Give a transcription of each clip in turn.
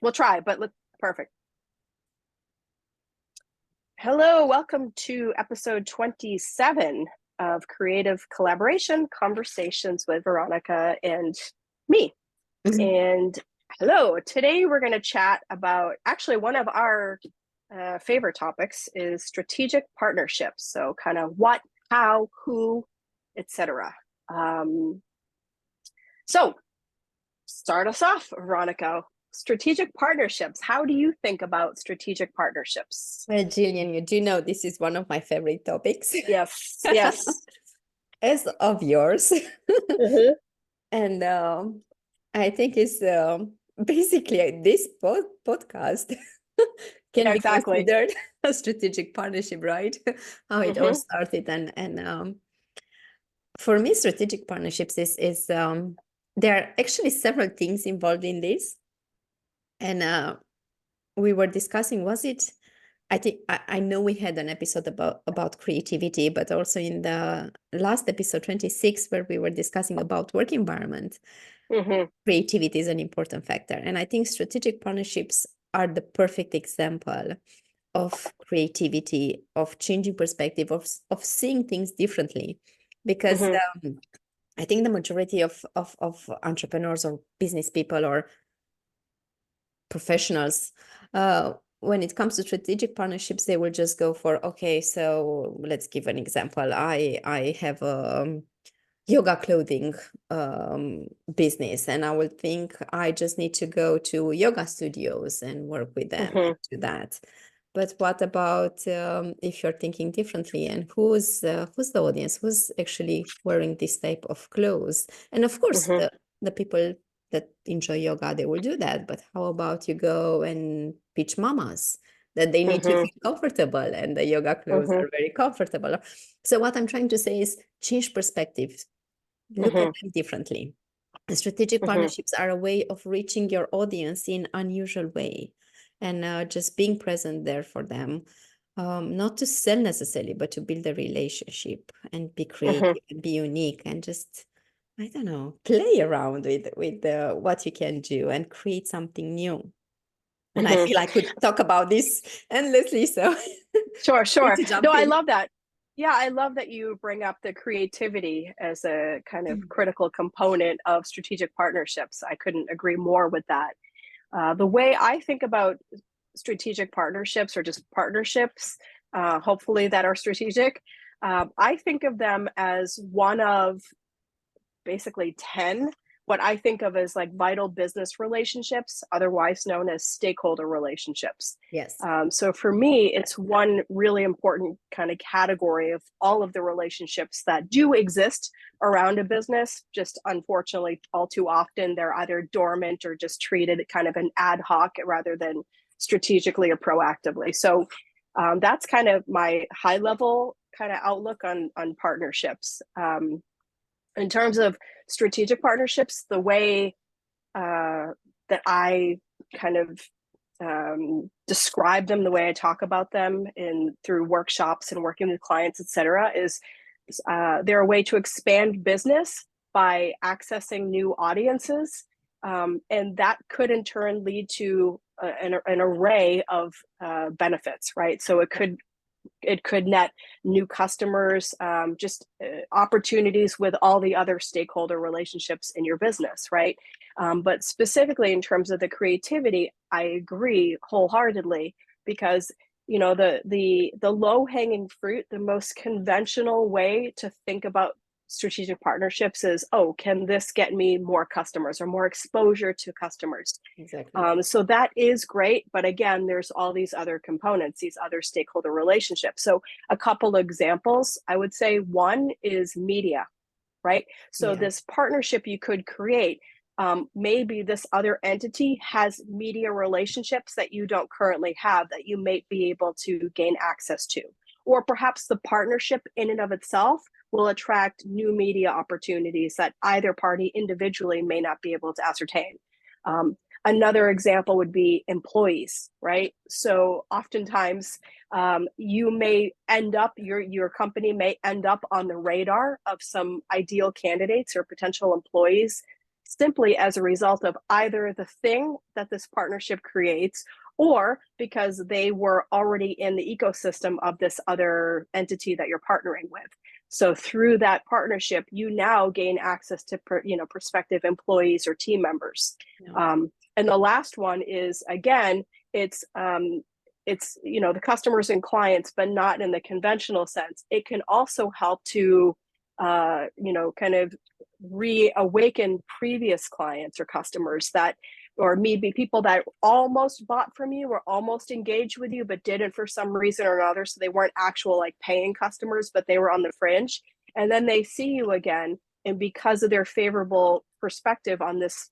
We'll try, but perfect. Hello, welcome to episode 27 of Creative Collaboration Conversations with Veronica and me. And hello, today we're going to chat about actually one of our favorite topics is strategic partnerships. So kind of what, how, who, etc. So start us off, Veronica. Strategic partnerships. How do you think about strategic partnerships? Well, Jillian, you do know this is one of my favorite topics, Yes, yes. as of yours. Mm-hmm. And I think it's basically this podcast can Yeah, be exactly. considered a strategic partnership, right? How it all Mm-hmm. started. And for me, strategic partnerships is there are actually several things involved in this. And we were discussing, was it? I think I know we had an episode about creativity, but also in the last episode 26, where we were discussing about work environment, Mm-hmm. creativity is an important factor. And I think strategic partnerships are the perfect example of creativity, of changing perspective, of seeing things differently. Because Mm-hmm. I think the majority of entrepreneurs or business people or professionals, when it comes to strategic partnerships, they will just go for, okay, so let's give an example. I have a yoga clothing business, and I will think I just need to go to yoga studios and work with them Mm-hmm. and do that. But what about if you're thinking differently, and who's the audience, who's actually wearing this type of clothes? And of course, Mm-hmm. the people that enjoy yoga, they will do that. But how about you go and pitch mamas that they need to Mm-hmm. feel comfortable, and the yoga clothes Mm-hmm. are very comfortable? So what I'm trying to say is change perspective, look at Mm-hmm. them differently. And strategic Mm-hmm. partnerships are a way of reaching your audience in unusual way, and just being present there for them, not to sell necessarily, but to build a relationship and be Mm-hmm. creative and be unique, and just, I don't know, play around with what you can do and create something new. And I Mm-hmm. feel I could talk about this endlessly, so Sure, free sure. to No, jump I in. love that. Yeah, I love that you bring up the creativity as a kind of critical component of strategic partnerships. I couldn't agree more with that. The way I think about strategic partnerships or just partnerships, hopefully that are strategic, I think of them as one of basically 10 what I think of as like vital business relationships, otherwise known as stakeholder relationships. Yes. So for me, it's one really important kind of category of all of the relationships that do exist around a business. Just unfortunately, all too often, they're either dormant or just treated kind of an ad hoc rather than strategically or proactively. So that's kind of my high level kind of outlook on partnerships. In terms of strategic partnerships, the way that I kind of describe them, the way I talk about them in through workshops and working with clients, etc., is they're a way to expand business by accessing new audiences, and that could in turn lead to an array of benefits, right? So it could net new customers, just opportunities with all the other stakeholder relationships in your business, right? But specifically in terms of the creativity, I agree wholeheartedly because the low hanging fruit, the most conventional way to think about strategic partnerships is, oh, can this get me more customers or more exposure to customers? Exactly. So that is great. But again, there's all these other components, these other stakeholder relationships. So a couple of examples, I would say one is media, right? So Yeah. this partnership you could create, maybe this other entity has media relationships that you don't currently have that you may be able to gain access to. Or perhaps the partnership in and of itself will attract new media opportunities that either party individually may not be able to ascertain. Um, Another example would be employees, right? So oftentimes you may end up, your company may end up on the radar of some ideal candidates or potential employees simply as a result of either the thing that this partnership creates, or because they were already in the ecosystem of this other entity that you're partnering with. So through that partnership, you now gain access to prospective employees or team members. Yeah. And the last one is, again, it's the customers and clients, but not in the conventional sense. It can also help to kind of reawaken previous clients or customers that, or maybe people that almost bought from you or almost engaged with you, but didn't for some reason or another. So they weren't actual like paying customers, but they were on the fringe. And then they see you again. And because of their favorable perspective on this,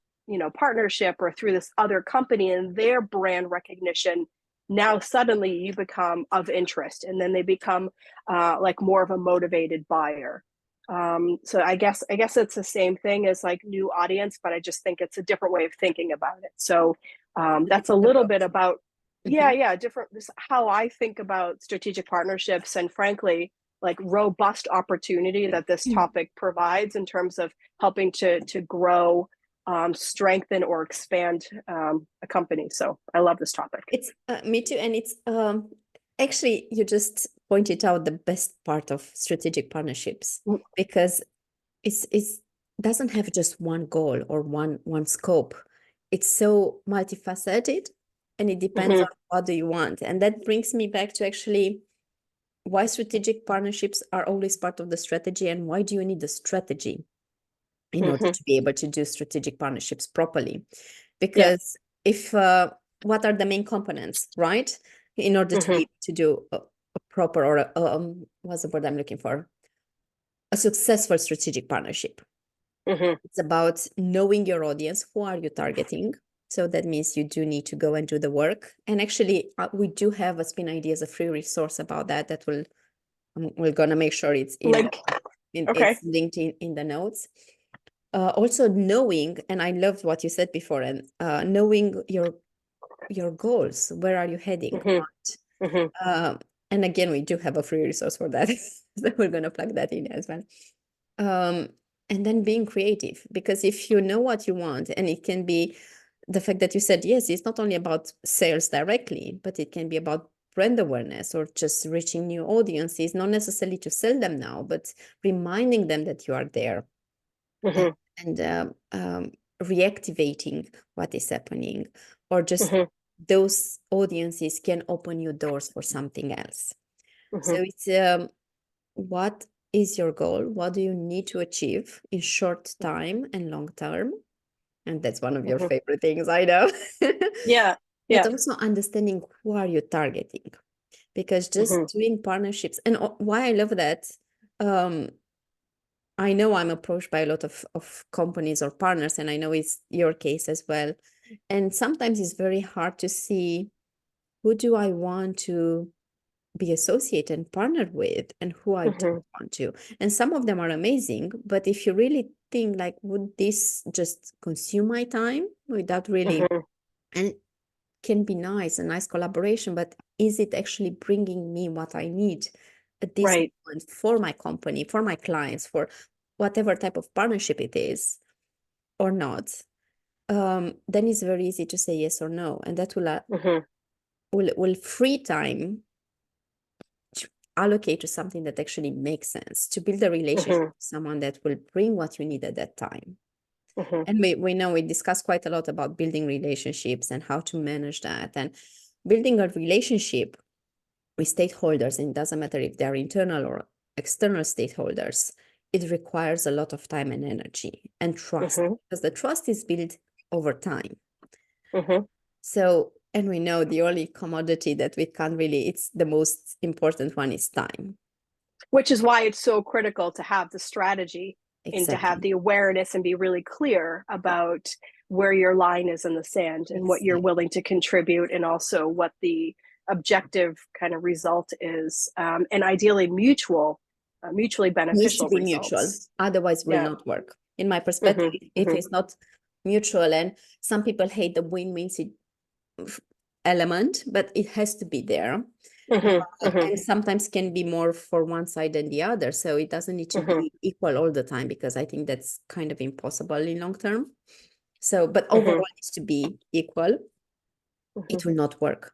partnership or through this other company and their brand recognition, now suddenly you become of interest, and then they become like more of a motivated buyer. So I guess it's the same thing as like new audience, but I just think it's a different way of thinking about it. So that's a little bit about, different, how I think about strategic partnerships, and frankly, like robust opportunity that this topic provides in terms of helping to grow, strengthen or expand a company. So I love this topic. It's me too. And it's actually, you just pointed out the best part of strategic partnerships, because it's doesn't have just one goal or one scope. It's so multifaceted, and it depends on what do you want. And that brings me back to actually why strategic partnerships are always part of the strategy, and why do you need a strategy in order to be able to do strategic partnerships properly? Because if what are the main components, right, in order to be able to do a proper, or what's the word I'm looking for, a successful strategic partnership? It's about knowing your audience. Who are you targeting? So that means you do need to go and do the work. And actually, we do have a Spin Ideas, a free resource about that. That we're gonna make sure it's it's linked in the notes. Also knowing, and I loved what you said before, and knowing your goals. Where are you heading? And again, we do have a free resource for that. So we're going to plug that in as well. And then being creative, because if you know what you want, and it can be the fact that you said, yes, it's not only about sales directly, but it can be about brand awareness or just reaching new audiences, not necessarily to sell them now, but reminding them that you are there. And reactivating what is happening, or just those audiences can open you doors for something else. So it's what is your goal? What do you need to achieve in short time and long term? And that's one of your favorite things, I know. But also understanding who are you targeting, because just doing partnerships, and why I love that, I know I'm approached by a lot of companies or partners, and I know it's your case as well. And sometimes it's very hard to see, who do I want to be associated and partnered with, and who I don't want to. And some of them are amazing, but if you really think like, would this just consume my time without really, and can be nice, a nice collaboration, but is it actually bringing me what I need at this moment for my company, for my clients, for whatever type of partnership it is, or not? Then it's very easy to say yes or no, and that will free time to allocate to something that actually makes sense, to build a relationship with someone that will bring what you need at that time. And we know we discuss quite a lot about building relationships and how to manage that, and building a relationship with stakeholders, and it doesn't matter if they're internal or external stakeholders. It requires a lot of time and energy and trust, because the trust is built over time. So, and we know the only commodity that we can't really, it's the most important one, is time. Which is why it's so critical to have the strategy and to have the awareness and be really clear about where your line is in the sand and what you're willing to contribute, and also what the objective kind of result is, and ideally mutually beneficial results. Mutual, otherwise will not work. In my perspective, if it's not mutual, and some people hate the win-win element, but it has to be there. And sometimes can be more for one side than the other. So it doesn't need to be equal all the time, because I think that's kind of impossible in long term. So, but overall it needs to be equal. It will not work,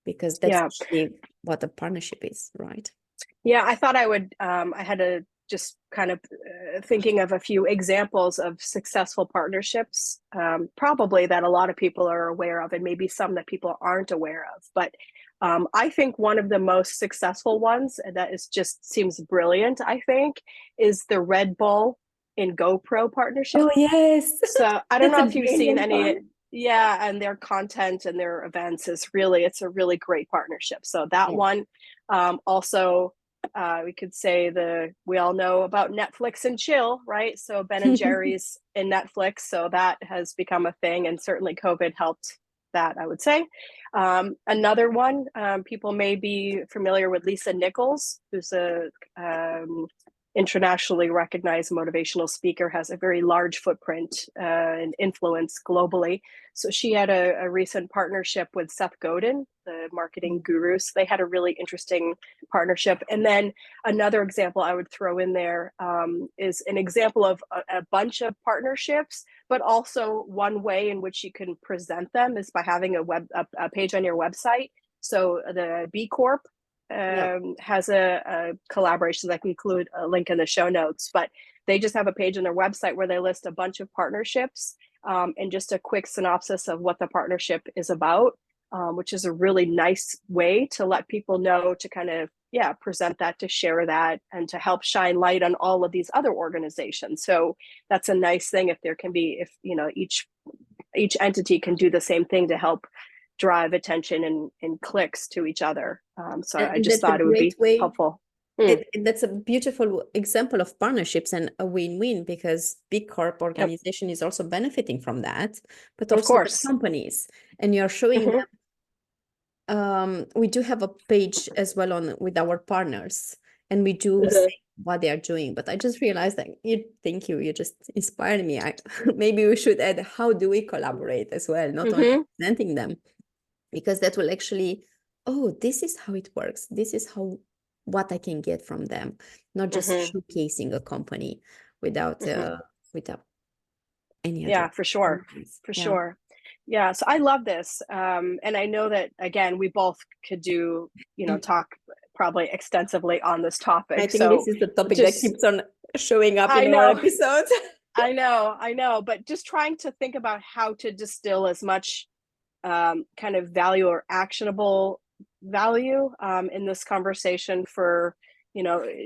because that's actually what a partnership is, right? Yeah, I thought I would, I had a just kind of thinking of a few examples of successful partnerships, probably that a lot of people are aware of, and maybe some that people aren't aware of. But I think one of the most successful ones, and that is just seems brilliant, I think, is the Red Bull and GoPro partnership. Oh, yes. So I don't That's know a if you've seen brilliant any, one. yeah, and their content and their events is really, it's a really great partnership. So that one, also, we could say we all know about Netflix and chill, right? So Ben and Jerry's in Netflix. So that has become a thing, and certainly COVID helped that, I would say. Another one, people may be familiar with Lisa Nichols, who's a internationally recognized motivational speaker, has a very large footprint and influence globally. So she had a recent partnership with Seth Godin, the marketing guru. So they had a really interesting partnership. And then another example I would throw in there is an example of a bunch of partnerships, but also one way in which you can present them is by having a page on your website. So the B Corp has a collaboration that can include a link in the show notes, but they just have a page on their website where they list a bunch of partnerships and just a quick synopsis of what the partnership is about, which is a really nice way to let people know, to kind of, present that, to share that, and to help shine light on all of these other organizations. So that's a nice thing if there can be, if, you know, each entity can do the same thing to help drive attention and clicks to each other. So I And just that's a thought it would great be way. helpful. That's a beautiful example of partnerships and a win-win, because big corp organization is also benefiting from that, but Of also the course. companies. And you're showing them. We do have a page as well on with our partners, and we do say what they are doing. But I just realized that thank you, you just inspired me. Maybe we should add, how do we collaborate as well, not only presenting them, because that will actually, oh, this is how it works. This is what I can get from them, not just showcasing a company without without any other. Yeah, for sure. For sure. Yeah. So I love this. And I know that, again, we both could do, talk probably extensively on this topic. I think So this is the topic that just, keeps on showing up I in our know, episodes. I know, but just trying to think about how to distill as much kind of value or actionable value in this conversation for,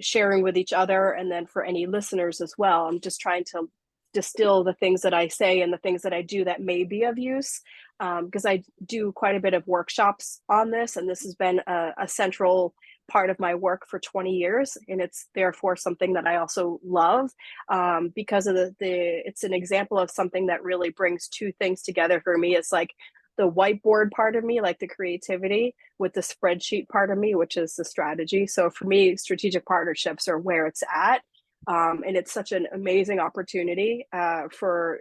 sharing with each other, and then for any listeners as well. I'm just trying to distill the things that I say and the things that I do that may be of use, because I do quite a bit of workshops on this, and this has been a central part of my work for 20 years, and it's therefore something that I also love, because of it's an example of something that really brings two things together for me. It's like the whiteboard part of me, like the creativity, with the spreadsheet part of me, which is the strategy. So for me, strategic partnerships are where it's at. And it's such an amazing opportunity for,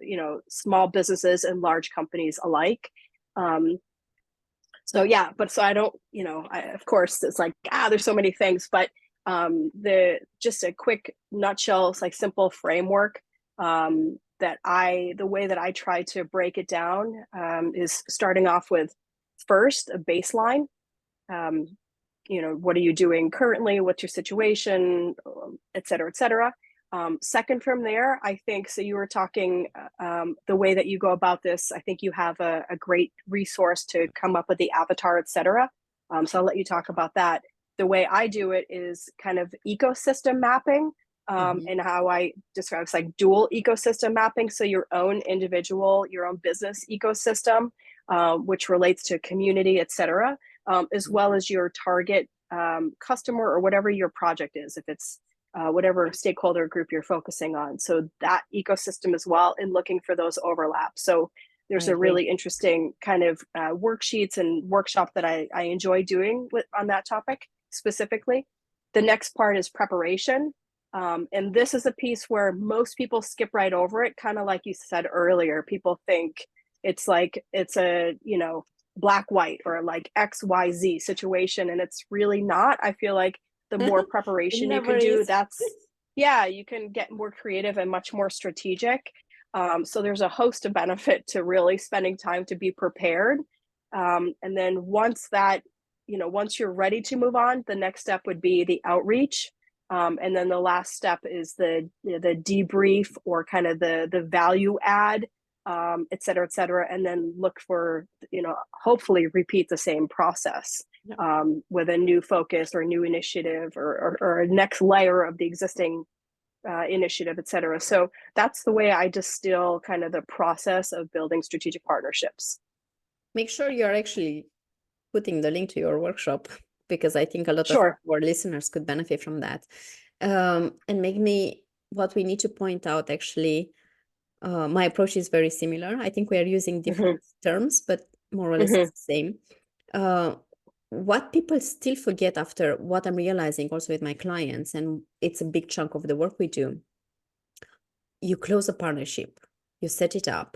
small businesses and large companies alike. So I don't, of course it's like, there's so many things, but just a quick nutshell, it's like simple framework, the way that I try to break it down is starting off with, first, a baseline. What are you doing currently? What's your situation, et cetera, et cetera. Second, from there, I think, so you were talking the way that you go about this, I think you have a great resource to come up with the avatar, et cetera. So I'll let you talk about that. The way I do it is kind of ecosystem mapping, and how I describe it's like dual ecosystem mapping. So your own individual, your own business ecosystem, which relates to community, et cetera, as well as your target customer, or whatever your project is, if it's whatever stakeholder group you're focusing on. So that ecosystem as well, and looking for those overlaps. So there's a really interesting kind of worksheets and workshop that I enjoy doing on that topic specifically. The next part is preparation. And this is a piece where most people skip right over it, kind of like you said earlier. People think it's like, it's a, black white or like XYZ situation, and it's really not. I feel like the more It preparation you never can do, is. that's, yeah, you can get more creative and much more strategic. So there's a host of benefit to really spending time to be prepared. And then once that, once you're ready to move on, the next step would be the outreach. And then the last step is the debrief, or kind of the value add, et cetera, and then look for, hopefully repeat the same process with a new focus or new initiative, or a next layer of the existing initiative, et cetera. So that's the way I distill kind of the process of building strategic partnerships. Make sure you're actually putting the link to your workshop, because I think a lot of Sure. our listeners could benefit from that. And what we need to point out, actually, my approach is very similar. I think we are using different terms, but more or less it's the same. What people still forget, after what I'm realizing also with my clients, and it's a big chunk of the work we do, you close a partnership, you set it up.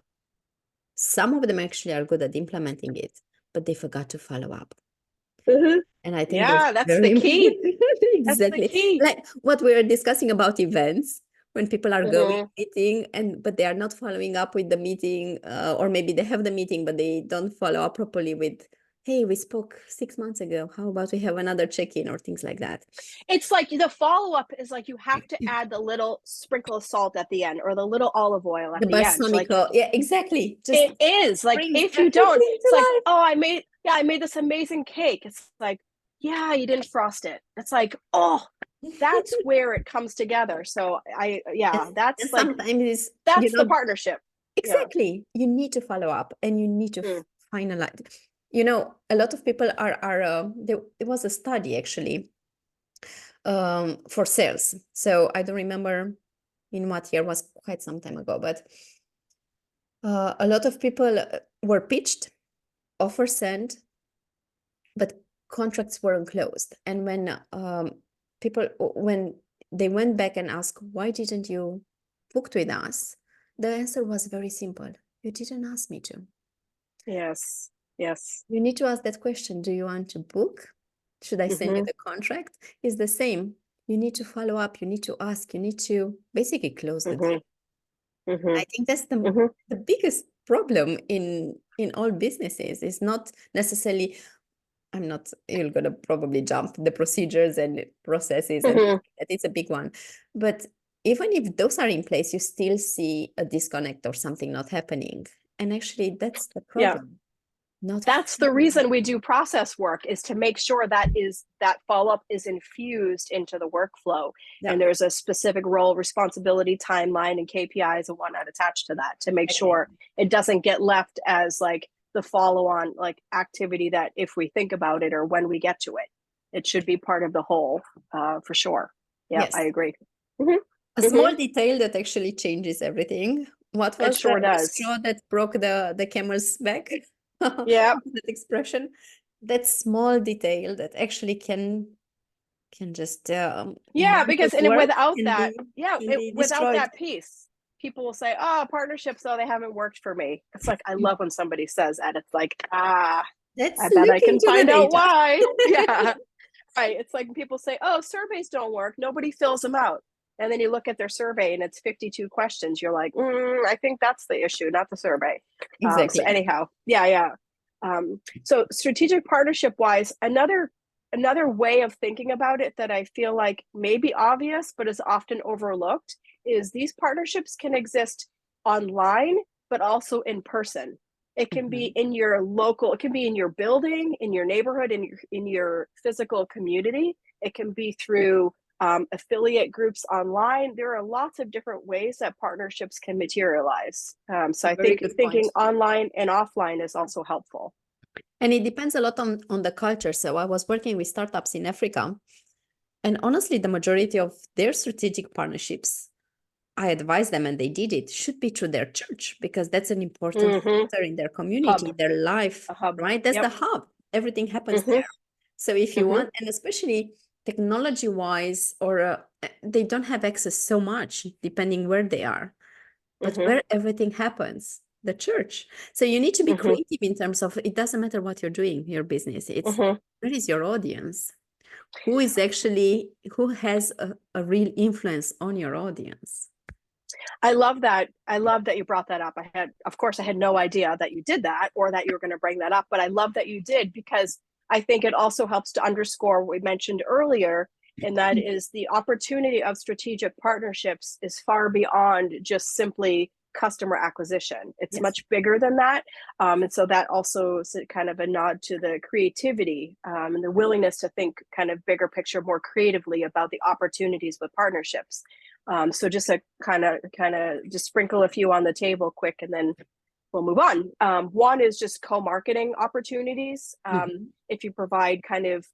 Some of them actually are good at implementing it, but they forgot to follow up. And I think Yeah, that's very the key. important. That's the Exactly. key. Like what we were discussing about events, when people are going meeting, but they are not following up with the meeting, or maybe they have the meeting, but they don't follow up properly with, hey, we spoke 6 months ago. How about we have another check-in, or things like that? It's like the follow-up is like you have to add the little sprinkle of salt at the end, or the little olive oil at The the end. Like, balsamic, yeah, exactly. Just it is like, brings if you don't, everything it's to like, life. oh, I made this amazing cake. It's like, yeah, you didn't frost it. It's like, oh, that's where it comes together. So And that's like, sometimes, that's the partnership. Yeah. exactly, you need to follow up, and you need to finalize. A lot of people are there was a study, actually, for sales. So I don't remember in what year, was quite some time ago, but a lot of people were pitched, offers sent, but contracts weren't closed. And when they went back and asked, why didn't you book with us? The answer was very simple. You didn't ask me to. Yes. Yes. You need to ask that question. Do you want to book? Should I send you the contract? It's the same. You need to follow up. You need to ask. You need to basically close the deal. I think that's the biggest problem in all businesses. It's not necessarily, you're going to probably jump the procedures and processes, and that it's a big one. But even if those are in place, you still see a disconnect or something not happening. And actually, that's the problem. That's the reason we do process work, is to make sure that follow-up is infused into the workflow. Yeah. And there's a specific role, responsibility, timeline, and KPIs and whatnot attached to that, to make sure it doesn't get left as like the follow-on like activity, that if we think about it or when we get to it, it should be part of the whole, for sure. Yeah, yes. I agree. A small detail that actually changes everything. What was the straw that broke the camel's back? Yeah. That expression. That small detail that actually can just because without that, without that piece, people will say, oh, partnerships, though, they haven't worked for me. It's like, I love when somebody says that. It's like, I bet I can find out why. Yeah. Right. It's like people say, oh, surveys don't work, nobody fills them out. And then you look at their survey and it's 52 questions. You're like, I think that's the issue, not the survey. Exactly. So anyhow, so strategic partnership wise, another way of thinking about it that I feel like may be obvious but is often overlooked is these partnerships can exist online, but also in person. It can be in your local, it can be in your building, in your neighborhood, in your physical community. It can be through affiliate groups online. There are lots of different ways that partnerships can materialize. So I think thinking online and offline is also helpful. And it depends a lot on the culture. So I was working with startups in Africa, and honestly, the majority of their strategic partnerships, I advise them, and they did it, should be through their church, because that's an important factor in their community, their life, right? That's the hub. Everything happens there. So if you want, and especially technology-wise, or they don't have access so much, depending where they are. But where everything happens, the church. So you need to be Mm-hmm. creative in terms of, it doesn't matter what you're doing, your business. It's Mm-hmm. where is your audience? Who has a real influence on your audience? I love that. I love that you brought that up. Of course, I had no idea that you did that or that you were going to bring that up, but I love that you did, because I think it also helps to underscore what we mentioned earlier, and that is the opportunity of strategic partnerships is far beyond just simply customer acquisition. It's Yes. much bigger than that. And so that also is kind of a nod to the creativity and the willingness to think kind of bigger picture, more creatively about the opportunities with partnerships. So just a kind of just sprinkle a few on the table quick, and then we'll move on. One is just co-marketing opportunities. If you provide kind of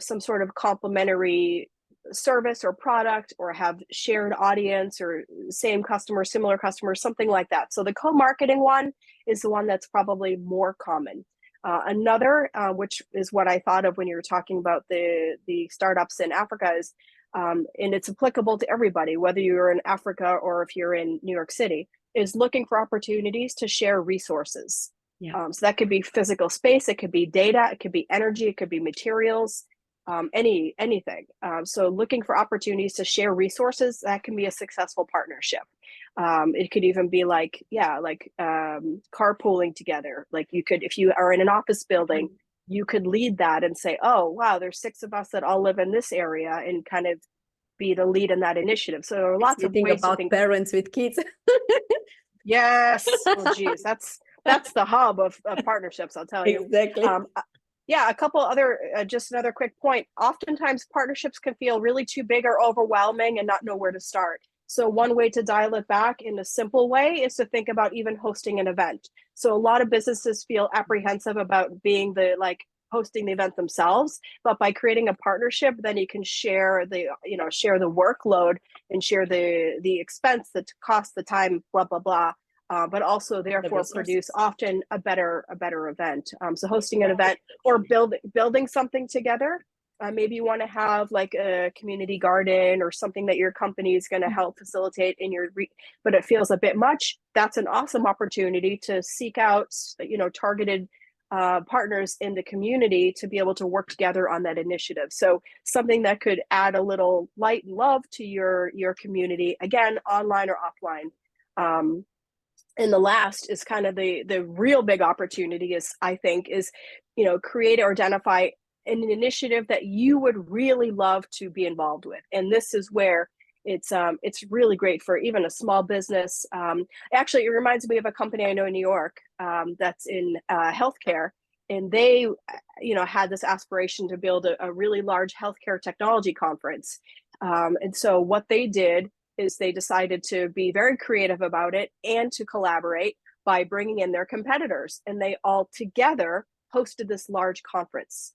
some sort of complementary service or product, or have shared audience or same customer, similar customers, something like that. So the co-marketing one is the one that's probably more common. Another, which is what I thought of when you were talking about the startups in Africa, is and it's applicable to everybody, whether you're in Africa or if you're in New York City, is looking for opportunities to share resources. Yeah. So that could be physical space, it could be data, it could be energy, it could be materials, anything. So looking for opportunities to share resources, that can be a successful partnership. It could even be like, carpooling together. Like you could, if you are in an office building, you could lead that and say, oh, wow, there's 6 of us that all live in this area, and kind of be the lead in that initiative. So there are lots of Think ways to about think. parents with kids. Yes. Well, geez, that's the hub of partnerships, I'll tell you. Exactly. Yeah, a couple other, just another quick point. Oftentimes partnerships can feel really too big or overwhelming and not know where to start. So one way to dial it back in a simple way is to think about even hosting an event. So a lot of businesses feel apprehensive about being hosting the event themselves, but by creating a partnership, then you can share the workload and share the expense, the cost, the time, blah blah blah. But also therefore produce often a better event. So hosting an event or building something together. Maybe you want to have like a community garden or something that your company is going to help facilitate in but it feels a bit much. That's an awesome opportunity to seek out, targeted partners in the community to be able to work together on that initiative. So something that could add a little light and love to your community, again, online or offline. And the last is kind of the real big opportunity is, I think, is, create or identify an initiative that you would really love to be involved with. And this is where it's really great for even a small business. Actually, it reminds me of a company I know in New York that's in healthcare, and they, had this aspiration to build a really large healthcare technology conference. And so what they did is they decided to be very creative about it and to collaborate by bringing in their competitors, and they all together hosted this large conference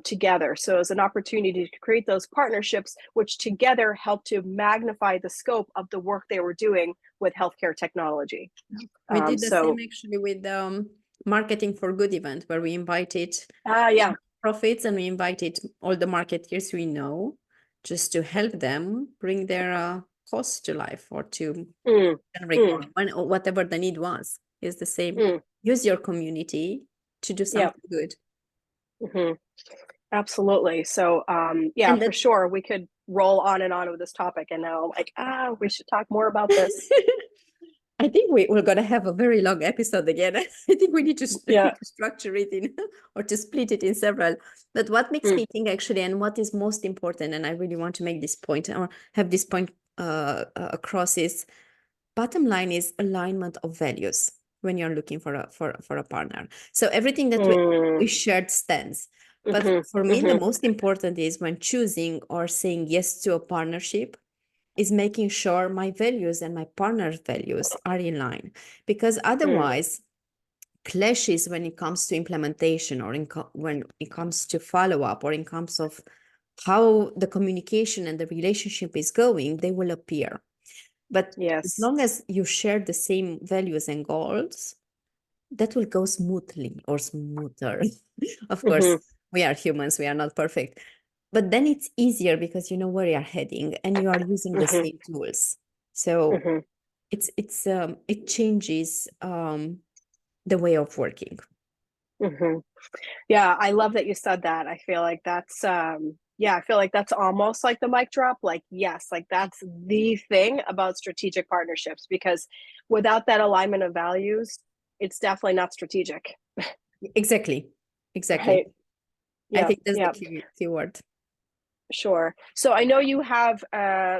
together. So it's an opportunity to create those partnerships, which together help to magnify the scope of the work they were doing with healthcare technology. We did the same actually with Marketing for Good event, where we invited profits, and we invited all the marketers we know, just to help them bring their costs to life, or to generate or whatever the need was. Is the same. Use your community to do something good. Absolutely. So for sure, we could roll on and on with this topic, and now we should talk more about this. I think we're going to have a very long episode again. I think we need to structure it in, or to split it in several. But what makes me think actually, and what is most important, and I really want to make this point or have this point across, is bottom line is alignment of values when you're looking for a partner. So everything that we shared stands. But for me, the most important is when choosing or saying yes to a partnership is making sure my values and my partner's values are in line, because otherwise clashes when it comes to implementation, or when it comes to follow-up, or in terms of how the communication and the relationship is going, they will appear. But as long as you share the same values and goals, that will go smoothly, or smoother. Of course, we are humans, we are not perfect. But then it's easier because you know where you're heading and you are using the same tools. So it changes the way of working. Mm-hmm. Yeah, I love that you said that. I feel like that's I feel like that's almost like the mic drop. Like, yes, like that's the thing about strategic partnerships, because without that alignment of values, it's definitely not strategic. Exactly. Right. I Yeah. think that's the Yeah. key word. Sure. So I know you have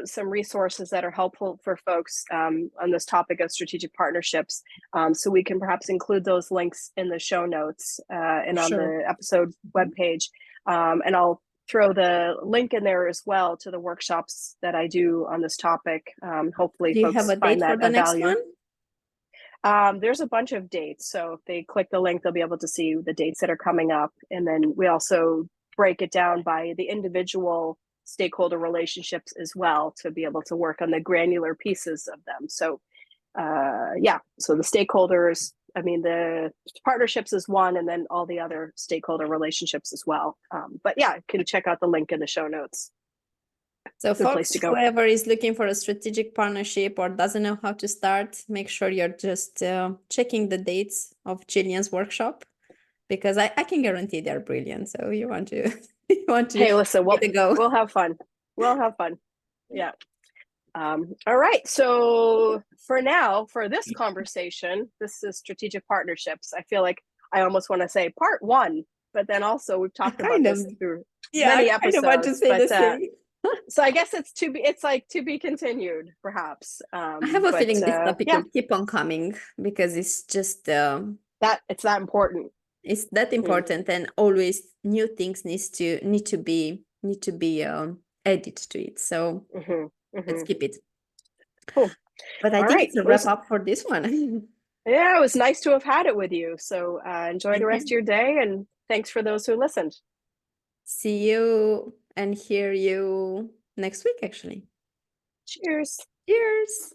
some resources that are helpful for folks on this topic of strategic partnerships. So we can perhaps include those links in the show notes and on Sure. the episode webpage. And I'll throw the link in there as well to the workshops that I do on this topic. Hopefully Do you have folks a find date for that the of next value. one? There's a bunch of dates. So if they click the link, they'll be able to see the dates that are coming up. And then we also break it down by the individual stakeholder relationships as well, to be able to work on the granular pieces of them. So so the stakeholders, I mean, the partnerships is one, and then all the other stakeholder relationships as well. But yeah, you can check out the link in the show notes. So Good place folks, to go. whoever is looking for a strategic partnership or doesn't know how to start, make sure you're just checking the dates of Jillian's workshop, because I can guarantee they're brilliant. So you want to you want to Hey, listen, give it a go. we'll have fun. We'll have fun. Yeah. All right. So for now, for this conversation, this is strategic partnerships. I feel like I almost want to say part one, but then also we've I talked about kind of, this through yeah, many I kind of want to episodes. say the But same. so I guess it's like to be continued, perhaps. I have a But feeling this topic yeah, will keep on coming because it's just it's that important. it's that important, and always new things need to be added to it. So let's keep it. Cool. But I All think right. it's a wrap up for this one. Yeah, it was nice to have had it with you. So enjoy the Thank rest of you. your day, and thanks for those who listened. See you and hear you next week, actually. Cheers. Cheers.